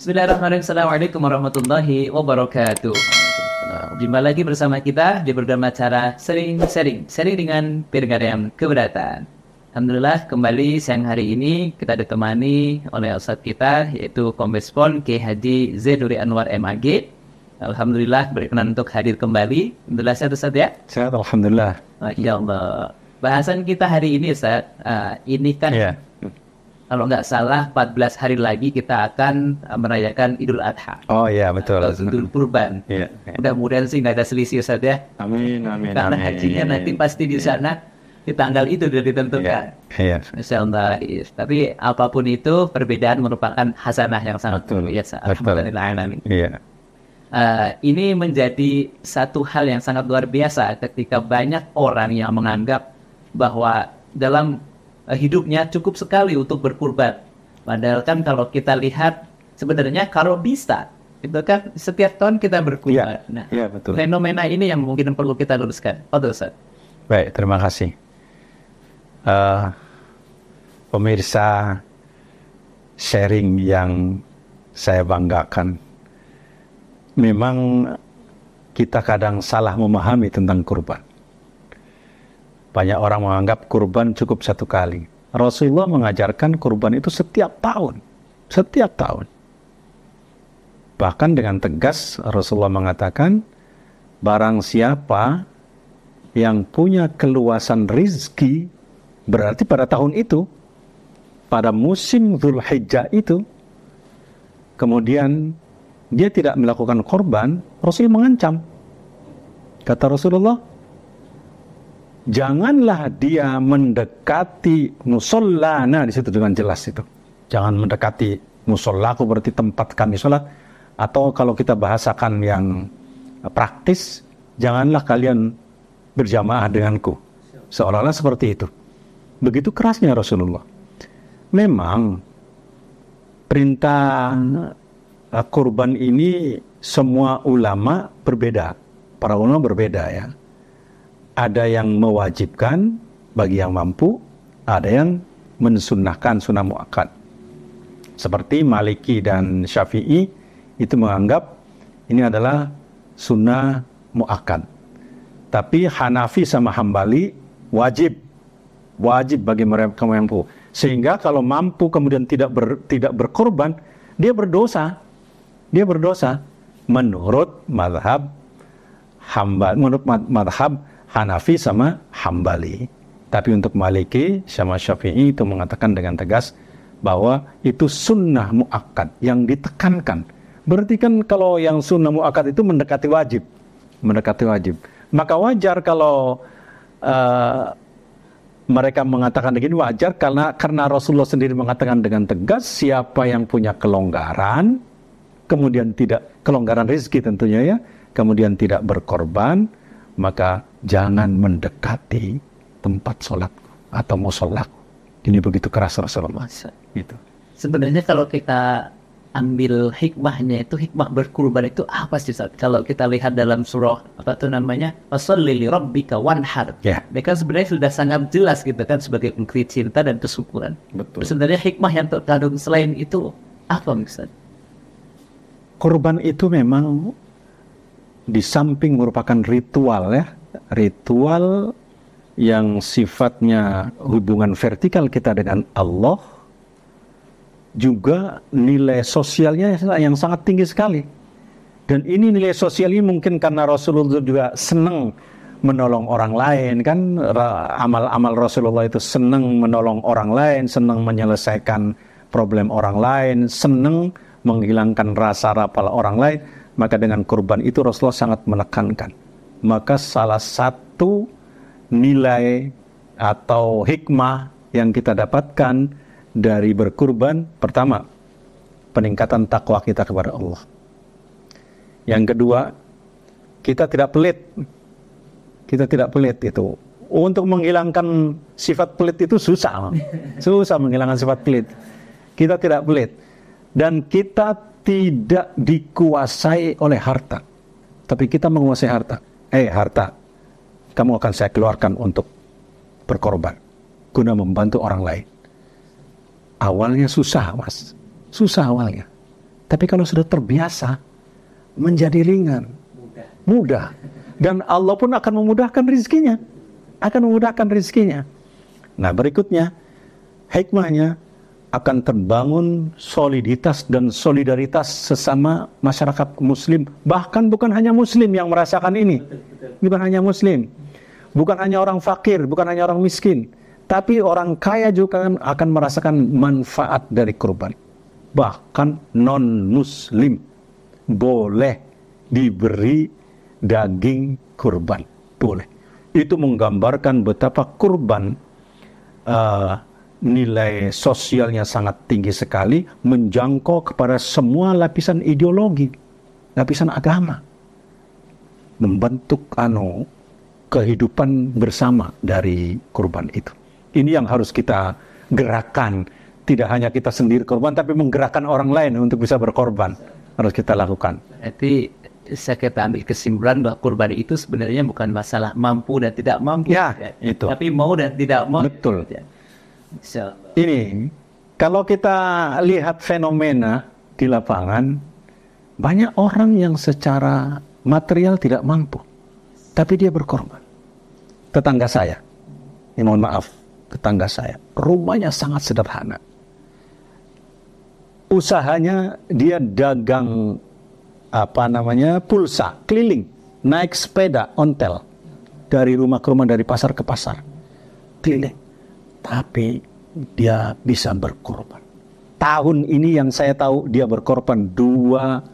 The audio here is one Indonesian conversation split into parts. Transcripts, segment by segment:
Bismillahirrahmanirrahim. Assalamualaikum warahmatullahi wabarakatuh. Jumpa lagi bersama kita di program acara Sering dengan Pirgadam Keberatan. Alhamdulillah kembali siang hari ini kita ditemani oleh Ustadz kita yaitu Kombes Pol Kiai Haji Zaiduri Anwar MAG. Alhamdulillah berkenan untuk hadir kembali. Alhamdulillah sehat Ustadz ya? Sehat Alhamdulillah. Ya Allah. Bahasan kita hari ini Ustadz, ini kan kalau nggak salah 14 hari lagi kita akan merayakan Idul Adha. Oh iya betul. Atau Idul Kurban. Iya. Mudah-mudahan sih nggak ada selisih Ustaz ya. Amin. Karena hajinya nanti pasti di sana di tanggal itu sudah ditentukan. Iya. Masya Allah. Tapi apapun itu perbedaan merupakan hasanah yang sangat luar biasa. Alhamdulillah. Iya. Ini menjadi satu hal yang sangat luar biasa ketika banyak orang yang menganggap bahwa dalam hidupnya cukup sekali untuk berkurban. Padahal kan kalau kita lihat sebenarnya kalau bisa itu kan setiap tahun kita berkurban. Betul. Fenomena ini yang mungkin perlu kita luruskan. Ustaz. Baik, terima kasih. Pemirsa sharing yang saya banggakan. Memang kita kadang salah memahami tentang kurban. Banyak orang menganggap kurban cukup satu kali. Rasulullah mengajarkan kurban itu setiap tahun. Setiap tahun. Bahkan dengan tegas Rasulullah mengatakan, barang siapa yang punya keluasan rizki, berarti pada tahun itu, pada musim Dzulhijjah itu, kemudian dia tidak melakukan korban, Rasul mengancam. Kata Rasulullah, janganlah dia mendekati musallana, di situ dengan jelas itu. Jangan mendekati musallaku berarti tempat kami sholat, atau kalau kita bahasakan yang praktis, janganlah kalian berjamaah denganku. Seolah-olah seperti itu. Begitu kerasnya Rasulullah. Memang perintah kurban ini semua ulama berbeda. Para ulama berbeda ya. Ada yang mewajibkan bagi yang mampu, ada yang mensunnahkan sunnah muakkad. Seperti Maliki dan Syafi'i itu menganggap ini adalah sunnah muakkad. Tapi Hanafi sama Hambali wajib bagi mereka yang mampu. Sehingga kalau mampu kemudian tidak berkorban, dia berdosa. Dia berdosa menurut madhab Hanafi sama Hambali. Tapi untuk Maliki sama Syafi'i itu mengatakan dengan tegas bahwa itu sunnah muakkad yang ditekankan. Berarti kan kalau yang sunnah muakkad itu mendekati wajib. Maka wajar kalau mereka mengatakan begini, wajar karena Rasulullah sendiri mengatakan dengan tegas, siapa yang punya kelonggaran, kemudian tidak kelonggaran rezeki tentunya ya, kemudian tidak berkorban, maka jangan mendekati tempat sholatku atau musollaku. Ini begitu keras Rasulullah. Gitu. Sebenarnya kalau kita ambil hikmahnya itu, hikmah berkurban itu apa sih Ustaz? Kalau kita lihat dalam surah Fasholli li rabbika wanhar. Mereka sebenarnya sudah sangat jelas gitu kan sebagai bukti cinta dan kesyukuran. Betul. Sebenarnya hikmah yang terkandung selain itu apa Ustaz? Kurban itu memang di samping merupakan ritual ya, ritual yang sifatnya hubungan vertikal kita dengan Allah, juga nilai sosialnya yang sangat tinggi sekali. Dan ini nilai sosialnya mungkin karena Rasulullah juga senang menolong orang lain kan, amal-amal Rasulullah itu senang menolong orang lain, senang menyelesaikan problem orang lain, senang menghilangkan rasa rapal orang lain. Maka dengan kurban itu Rasulullah sangat menekankan. Maka salah satu nilai atau hikmah yang kita dapatkan dari berkurban, pertama, peningkatan takwa kita kepada Allah. Yang kedua, kita tidak pelit. Kita tidak pelit itu. Untuk menghilangkan sifat pelit itu susah. Susah menghilangkan sifat pelit. Kita tidak pelit. Dan kita tidak dikuasai oleh harta. Tapi kita menguasai harta. Harta, kamu akan saya keluarkan untuk berkorban guna membantu orang lain. Awalnya susah, Mas. Susah awalnya. Tapi kalau sudah terbiasa, menjadi ringan, mudah. Dan Allah pun akan memudahkan rezekinya. Nah, berikutnya, hikmahnya akan terbangun soliditas dan solidaritas sesama masyarakat muslim. Bahkan bukan hanya muslim yang merasakan ini. Bukan hanya muslim. Bukan hanya orang fakir, bukan hanya orang miskin. Tapi orang kaya juga akan merasakan manfaat dari kurban. Bahkan non-muslim boleh diberi daging kurban. Boleh. Itu menggambarkan betapa kurban nilai sosialnya sangat tinggi sekali, menjangkau kepada semua lapisan ideologi, lapisan agama, membentuk kehidupan bersama dari kurban itu. Ini yang harus kita gerakan, tidak hanya kita sendiri korban, tapi menggerakkan orang lain untuk bisa berkorban, harus kita lakukan. Berarti kita ambil kesimpulan bahwa kurban itu sebenarnya bukan masalah mampu dan tidak mampu, itu. Tapi mau dan tidak mau. Betul. Ini kalau kita lihat fenomena di lapangan, banyak orang yang secara material tidak mampu, tapi dia berkorban. Tetangga saya, mohon maaf, tetangga saya, rumahnya sangat sederhana. Usahanya dia dagang pulsa keliling, naik sepeda ontel dari rumah ke rumah, dari pasar ke pasar, keliling. Tapi dia bisa berkorban. Tahun ini yang saya tahu dia berkorban dua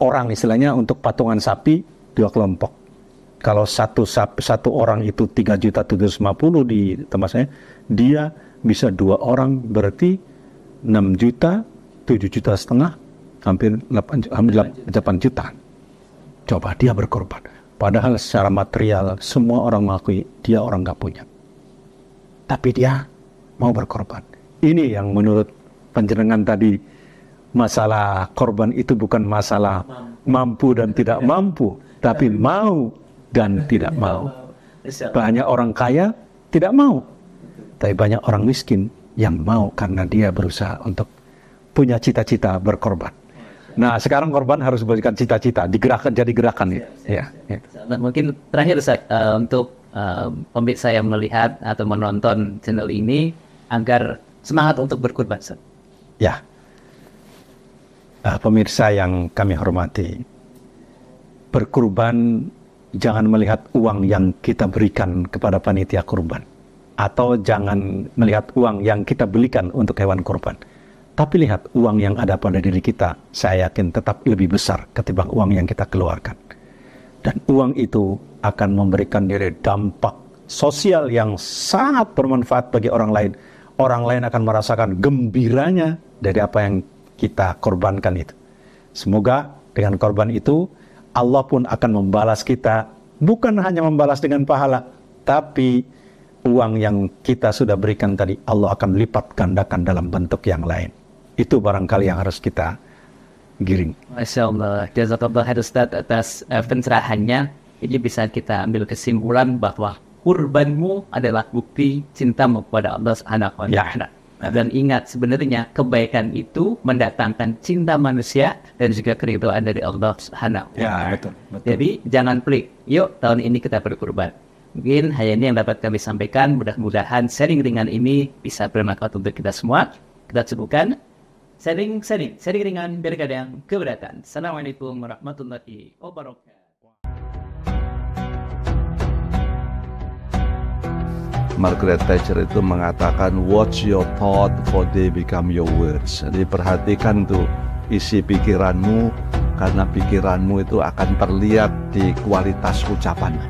orang istilahnya untuk patungan sapi, 2 kelompok. Kalau satu orang itu 3.750.000 di tempat saya, dia bisa 2 orang berarti 6 juta, 7,5 juta, hampir 8 juta. Coba dia berkorban. Padahal secara material semua orang mengakui dia orang nggak punya. Tapi dia mau berkorban. Ini yang menurut panjenengan tadi, masalah korban itu bukan masalah mampu dan tidak mampu, tapi mau dan tidak mau. Banyak orang kaya tidak mau, tapi banyak orang miskin yang mau karena dia berusaha untuk punya cita-cita berkorban. Nah, sekarang korban harus berikan cita-cita, digerakkan jadi gerakan ya. Mungkin terakhir Ustaz, untuk pemirsa yang melihat atau menonton channel ini agar semangat untuk berkorban. Ya, pemirsa yang kami hormati, berkurban jangan melihat uang yang kita berikan kepada panitia kurban, atau jangan melihat uang yang kita belikan untuk hewan kurban. Tapi lihat uang yang ada pada diri kita, saya yakin tetap lebih besar ketimbang uang yang kita keluarkan. Dan uang itu akan memberikan nilai dampak sosial yang sangat bermanfaat bagi orang lain. Orang lain akan merasakan gembiranya dari apa yang kita korbankan itu. Semoga dengan korban itu, Allah pun akan membalas kita, bukan hanya membalas dengan pahala, tapi uang yang kita sudah berikan tadi, Allah akan lipat gandakan dalam bentuk yang lain. Itu barangkali yang harus kita giring. Masya Allah, jazakallah Ustaz atas pencerahannya. Ini bisa kita ambil kesimpulan bahwa kurbanmu adalah bukti cintamu kepada Allah Subhanahu wa Ta'ala. Dan ingat, sebenarnya kebaikan itu mendatangkan cinta manusia dan juga keridhaan dari Allah Subhanahu wa Ta'ala. Betul. Jadi jangan pelik. Yuk tahun ini kita berkurban. Mungkin hanya ini yang dapat kami sampaikan. Mudah-mudahan sharing ringan ini bisa bermanfaat untuk kita semua. Kita sebutkan sharing ringan biar gak ada yang keberatan. Assalamualaikum warahmatullahi wabarakatuh. Margaret Thatcher itu mengatakan watch your thought for they become your words. Jadi perhatikan tuh isi pikiranmu, karena pikiranmu itu akan terlihat di kualitas ucapan.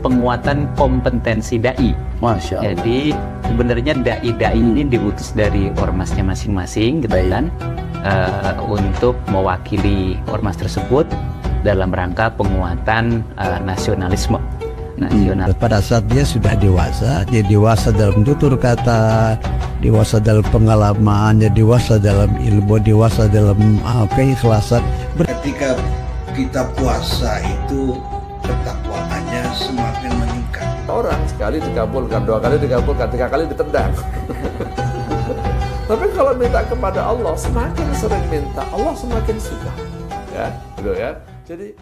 Penguatan kompetensi dai. Masya Allah. Jadi sebenarnya dai ini diutus dari ormasnya masing-masing, gitu kan, untuk mewakili ormas tersebut dalam rangka penguatan nasionalisme. Pada saat dia sudah dewasa, dia dewasa dalam tutur kata, dewasa dalam pengalaman, dia dewasa dalam ilmu, dewasa dalam keikhlasan. Ketika kita puasa itu ketakwaannya semakin meningkat. Orang sekali dikabulkan, 2 kali dikabulkan, 3 kali ditendang. Tapi kalau minta kepada Allah, semakin sering minta, Allah semakin suka. Ya, gitu ya. Jadi